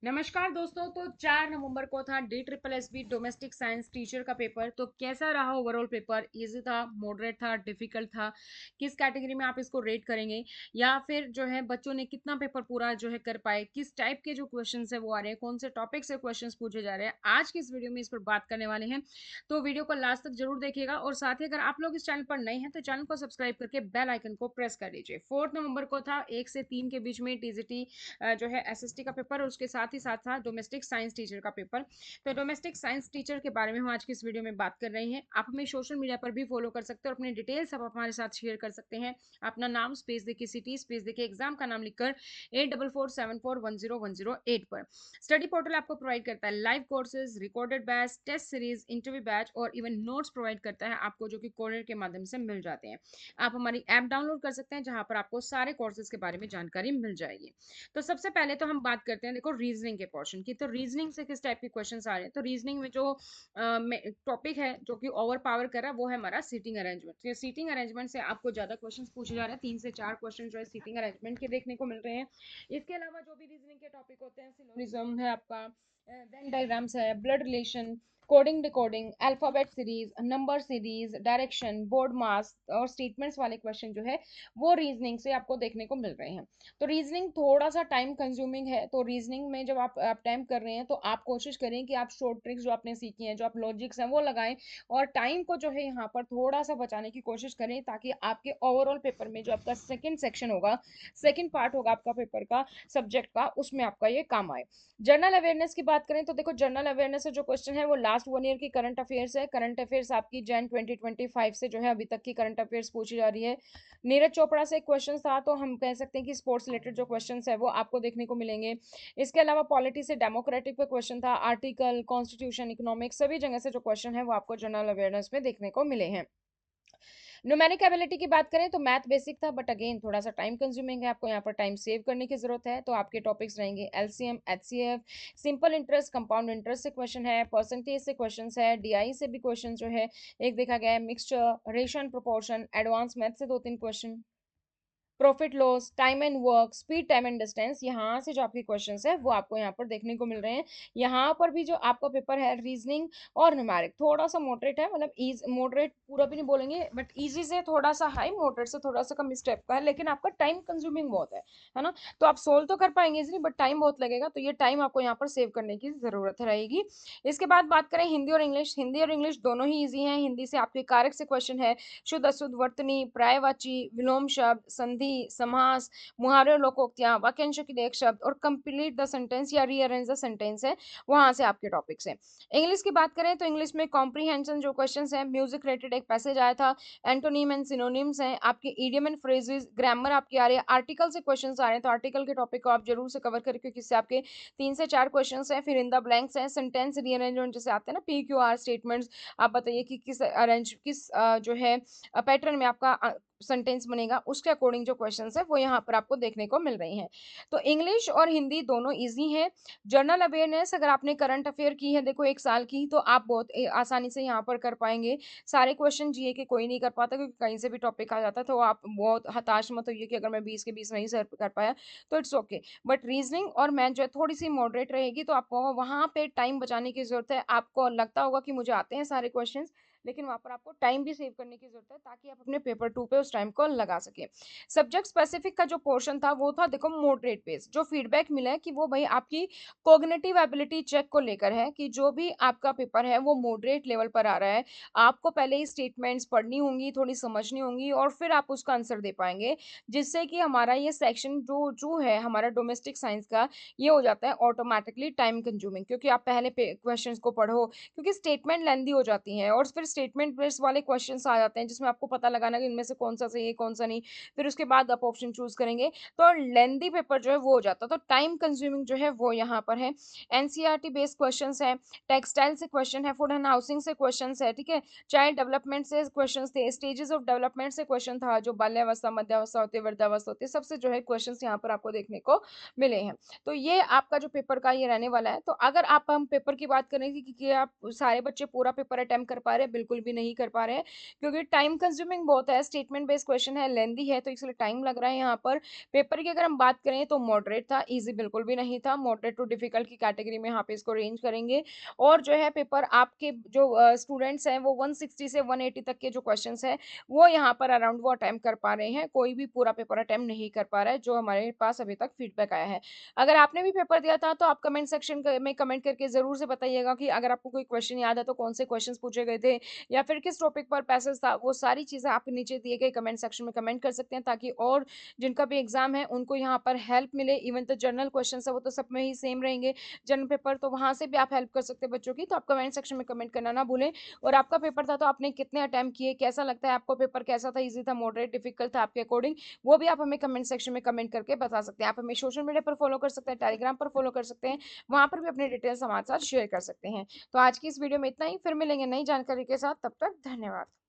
नमस्कार दोस्तों। तो 4 नवंबर को था DSSB डोमेस्टिक साइंस टीचर का पेपर। तो कैसा रहा ओवरऑल पेपर? इजी था, मॉडरेट था, डिफिकल्ट था? किस कैटेगरी में आप इसको रेट करेंगे? या फिर जो है बच्चों ने कितना पेपर पूरा जो है कर पाए? किस टाइप के जो क्वेश्चंस है वो आ रहे हैं, कौन से टॉपिक से क्वेश्चंस पूछे जा रहे हैं, आज की इस वीडियो में इस पर बात करने वाले हैं। तो वीडियो को लास्ट तक जरूर देखिएगा और साथ ही अगर आप लोग इस चैनल पर नए हैं तो चैनल को सब्सक्राइब करके बेल आइकन को प्रेस कर लीजिए। 4 नवंबर को था 1 से 3 के बीच में टीजीटी जो है एसएसटी का पेपर और उसके साथ ही साथ था डोमेस्टिक साइंस टीचर का पेपर। तो डोमेस्टिक साइंस टीचर के बारे में हम आज की इस वीडियो में बात कर रहे हैं। आप हमें सोशल मीडिया पर भी फॉलो कर सकते हैं और अपनी डिटेल्स आप हमारे साथ शेयर कर सकते हैं। अपना नाम स्पेस देके सिटी स्पेस देके एग्जाम का नाम लिखकर 8447410108 पर। स्टडी पोर्टल आपको प्रोवाइड करता है live courses, recorded batch, test series, interview batch और इवन नोट्स प्रोवाइड करता है आपको, जो कि कोरियर के माध्यम से मिल जाते हैं। आप हमारी ऐप डाउनलोड कर सकते हैं जहां पर आपको सारे कोर्सेज के बारे में जानकारी मिल जाएगी। तो सबसे पहले तो हम बात करते हैं, देखो, रीजनिंग के पोर्शन की। तो रीजनिंग से किस टाइप के क्वेश्चंस आ रहे हैं? तो रीजनिंग में जो टॉपिक है जो कि ओवर पावर कर रहा है वो है हमारा सीटिंग अरेंजमेंट। तो सीटिंग अरेंजमेंट से आपको ज्यादा क्वेश्चंस पूछे जा रहे हैं। 3 से 4 क्वेश्चन जो है सीटिंग अरेंजमेंट के देखने को मिल रहे हैं। इसके अलावा जो भी रीजनिंग के टॉपिक होते हैं, सिलोजिज्म है आपका, वेन डायग्राम्स है, blood relation, coding decoding, alphabet series, number series, direction, BODMAS और स्टेटमेंट्स वाले क्वेश्चन जो है वो रीजनिंग से आपको देखने को मिल रहे हैं। तो रीजनिंग थोड़ा सा टाइम कंज्यूमिंग है। तो रीजनिंग में जब आप टाइम कर रहे हैं तो आप कोशिश करें कि आप शॉर्ट ट्रिक्स जो आपने सीखी हैं, जो आप लॉजिक्स हैं वो लगाएं और टाइम को जो है यहाँ पर थोड़ा सा बचाने की कोशिश करें, ताकि आपके ओवरऑल पेपर में जो आपका सेकंड सेक्शन होगा, सेकंड पार्ट होगा आपका पेपर का, सब्जेक्ट का, उसमें आपका ये काम आए। जनरल अवेयरनेस की बात करें तो देखो, जनरल अवेयरनेस से जो क्वेश्चन है वो लास्ट 1 ईयर की करंट अफेयर्स है। करंट अफेयर्स आपकी जैन 2025 से जो है अभी तक की करंट अफेयर्स पूछी जा रही है। नीरज चोपड़ा से क्वेश्चन था तो हम कह सकते हैं कि स्पोर्ट्स रिलेटेड जो क्वेश्चन है वो आपको देखने को मिलेंगे। इसके अलावा पॉलिटी से डेमोक्रेटिक पे क्वेश्चन था, आर्टिकल, कॉन्स्टिट्यूशन, इकोनॉमिक्स, सभी जगह से जो क्वेश्चन है वो आपको जनरल अवेयरनेस में देखने को मिले हैं। न्यूमेरिक एबिलिटी की बात करें तो मैथ बेसिक था, बट अगेन थोड़ा सा टाइम कंज्यूमिंग है, आपको यहाँ पर टाइम सेव करने की जरूरत है। तो आपके टॉपिक्स रहेंगे LCM, HCF, simple interest, compound interest से क्वेश्चन है, परसेंटेज से क्वेश्चन है, डीआई से भी क्वेश्चन जो है एक देखा गया है, mixture, ratio and proportion, advance math से 2-3 question, profit loss, time and work, speed, time and distance, यहाँ से जो आपके क्वेश्चंस है वो आपको यहाँ पर देखने को मिल रहे हैं। यहाँ पर भी जो आपका पेपर है रीजनिंग और न्यूमेरिक थोड़ा सा मॉडरेट है, मतलब इज मॉडरेट पूरा भी नहीं बोलेंगे, बट इजी से थोड़ा सा हाई, मॉडरेट से थोड़ा सा कम स्टेप का है, लेकिन आपका टाइम कंज्यूमिंग बहुत है ना। तो आप सोल्व तो कर पाएंगे इजिली, बट टाइम बहुत लगेगा, तो ये टाइम आपको यहाँ पर सेव करने की जरूरत रहेगी। इसके बाद बात करें हिंदी और इंग्लिश। हिंदी और इंग्लिश दोनों ही ईजी हैं। हिंदी से आपके कारक से क्वेश्चन है, शुद्ध अशुद्ध वर्तनी, पर्यायवाची, विलोम शब्द, संधि, समास, मुहावरे और लोकोक्तियां, वाक्यांशों के लिए एक शब्द और कंप्लीट द सेंटेंस या रीअरेंज द सेंटेंस है, वहां से आपके टॉपिक्स हैं। इंग्लिश की बात करें तो इंग्लिश में कॉम्प्रीहेंशन जो क्वेश्चंस है, म्यूजिक रिलेटेड एक पैसेज आया था, एंटोनिम एंड सिनोनिम्स हैं, आपके इडियम एंड फ्रेजेस, ग्रामर आपकी आ रही है, आर्टिकल से क्वेश्चंस आ रहे हैं, तो आर्टिकल के टॉपिक को आप जरूर से कवर करें क्योंकि इससे आपके 3 से 4 क्वेश्चंस हैं। फिर इन द ब्लैंक्स है, सेंटेंस रीअरेंजमेंट जैसे आते हैं ना, PQR स्टेटमेंट्स, आप बताइए कि किस जो है पैटर्न में आपका सेंटेंस बनेगा, उसके अकॉर्डिंग जो क्वेश्चंस है वो यहाँ पर आपको देखने को मिल रही हैं। तो इंग्लिश और हिंदी दोनों इजी हैं। जनरल अवेयरनेस अगर आपने करंट अफेयर की है देखो 1 साल की, तो आप बहुत आसानी से यहाँ पर कर पाएंगे। सारे क्वेश्चन जीए के कोई नहीं कर पाता क्योंकि कहीं से भी टॉपिक आ जाता है, तो आप बहुत हताश मत होइए कि अगर मैं 20 के 20 नहीं सर कर पाया, तो इट्स ओके। बट रीजनिंग और मैथ जो है थोड़ी सी मॉडरेट रहेगी, तो आपको वहाँ पे टाइम बचाने की जरूरत है। आपको लगता होगा कि मुझे आते हैं सारे क्वेश्चन, लेकिन वहां पर आपको टाइम भी सेव करने की जरूरत है ताकि आप अपने पेपर 2 पे उस टाइम को लगा सके। सब्जेक्ट स्पेसिफिक का जो पोर्शन था वो था, देखो, मॉडरेट बेस। जो फीडबैक मिला है कि वो भाई आपकी कॉग्निटिव एबिलिटी चेक को लेकर है, कि जो भी आपका पेपर है वो मॉडरेट लेवल पर आ रहा है। आपको पहले ही स्टेटमेंट्स पढ़नी होंगी, थोड़ी समझनी होंगी और फिर आप उसका आंसर दे पाएंगे, जिससे कि हमारा ये सेक्शन जो जो है हमारा डोमेस्टिक साइंस का, ये हो जाता है ऑटोमेटिकली टाइम कंज्यूमिंग, क्योंकि आप पहले क्वेश्चंस को पढ़ो, क्योंकि स्टेटमेंट लेंदी हो जाती हैं और फिर स्टेटमेंट बेस्ड वाले क्वेश्चंस आ जाते हैं जिसमें आपको पता लगाना कि इनमें से कौन सा सही है कौन सा नहीं, फिर उसके बाद आप ऑप्शन चूज करेंगे, तो लेंदी पेपर जो है वो हो जाता है। तो टाइम कंज्यूमिंग जो है वो यहाँ पर है। एनसीईआरटी बेस्ड क्वेश्चंस है, टेक्सटाइल से क्वेश्चन है, फूड एंड हाउसिंग से क्वेश्चंस है, ठीक है, चाइल्ड डेवलपमेंट से क्वेश्चंस थे, स्टेजेस ऑफ डेवलपमेंट से क्वेश्चन था, जो बाल्यावस्था, मध्यावस्था होती है, वृद्धावस्था होती है, सबसे जो है क्वेश्चंस यहाँ पर आपको देखने को मिले हैं। तो ये आपका जो पेपर का ये रहने वाला है। तो अगर आप हम पेपर की बात करें कि आप सारे बच्चे पूरा पेपर अटेम्प्ट कर पा रहे हैं, बिल्कुल भी नहीं कर पा रहे हैं, क्योंकि टाइम कंज्यूमिंग बहुत है, स्टेटमेंट बेस्ड क्वेश्चन है, लेंदी है, तो इसलिए टाइम लग रहा है यहाँ पर। पेपर की अगर हम बात करें तो मॉडरेट था, ईज़ी बिल्कुल भी नहीं था, मॉडरेट टू डिफिकल्ट की कैटेगरी में यहाँ पे इसको रेंज करेंगे। और जो है पेपर आपके जो स्टूडेंट्स हैं वो 160 से 180 तक के जो क्वेश्चंस हैं वो यहाँ पर अराउंड वो अटेम्प्ट कर पा रहे हैं, कोई भी पूरा पेपर अटेम्प्ट नहीं कर पा रहा है, जो हमारे पास अभी तक फीडबैक आया है। अगर आपने भी पेपर दिया था तो आप कमेंट सेक्शन में कमेंट करके ज़रूर से बताइएगा कि अगर आपको कोई क्वेश्चन याद है तो कौन से क्वेश्चंस पूछे गए थे या फिर किस टॉपिक पर पैसेज था, वो सारी चीज़ें आप नीचे दिए गए कमेंट सेक्शन में कमेंट कर सकते हैं, ताकि और जिनका भी एग्जाम है उनको यहाँ पर हेल्प मिले। इवन तो जनरल क्वेश्चन है वो तो सब में ही सेम रहेंगे, जनरल पेपर, तो वहाँ से भी आप हेल्प कर सकते हैं बच्चों की। तो आप कमेंट सेक्शन में कमेंट करना ना भूलें। और आपका पेपर था तो आपने कितने अटेम्प्ट किए, कैसा लगता है आपको पेपर, कैसा था, ईजी था, मॉडरेट, डिफिकल्ट था आपके अकॉर्डिंग, वो भी आप हमें कमेंट सेक्शन में कमेंट करके बता सकते हैं। आप हमें सोशल मीडिया पर फॉलो कर सकते हैं, टेलीग्राम पर फॉलो कर सकते हैं, वहाँ पर भी अपने डिटेल्स हमारे साथ शेयर कर सकते हैं। तो आज की इस वीडियो में इतना ही, फिर मिलेंगे नई जानकारी के साथ, तब तक धन्यवाद।